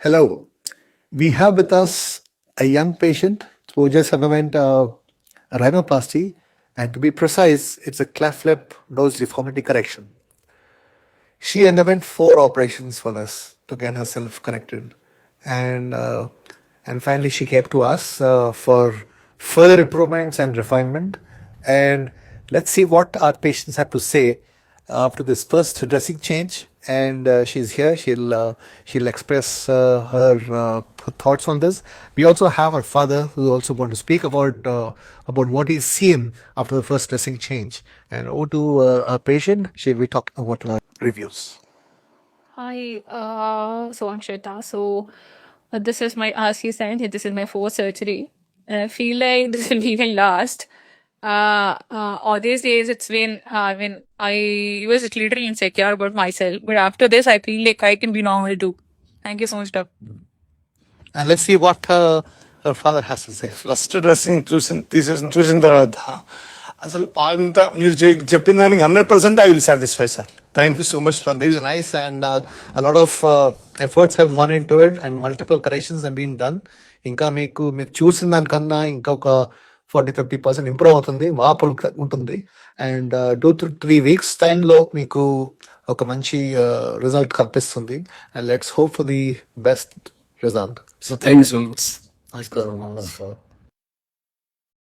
Hello. We have with us a young patient who just underwent a rhinoplasty, and to be precise, it's a cleftlip nose deformity correction. She underwent 4 operations for us to get herself corrected, and finally she came to us for further improvements and refinement. And let's see what our patients have to say after this first dressing change. And she's here. She'll express her thoughts on this. We also have her father, who also want to speak about what he's seen after the first dressing change. And over to our patient. She will talk about her reviews. Hi, so I'm Shweta. This is my, as you said, this is my fourth surgery. And I feel like this will be my last. All these days it's been, I was literally insecure about myself. But after this, I feel like I can be normal too. Thank you so much, Doc. And let's see what her father has to say. First dressing చూసిన తర్వాత అసలు అంతా మీరు చెప్పిన దానికి 100% I will satisfy sir. Thank you so much for this. Nice, and a lot of efforts have gone into it, and multiple corrections have been done. ఇంకా మీరు చూసిన దానికన్నా ఇంకా ఒక 40-50% ఇంప్రూవ్ అవుతుంది, మార్పు ఉంటుంది. అండ్ 2 to 3 weeks టైంలో మీకు ఒక మంచి రిజల్ట్ కనిపిస్తుంది. And let's hope for the best result. So thank you so much. నమస్కారం.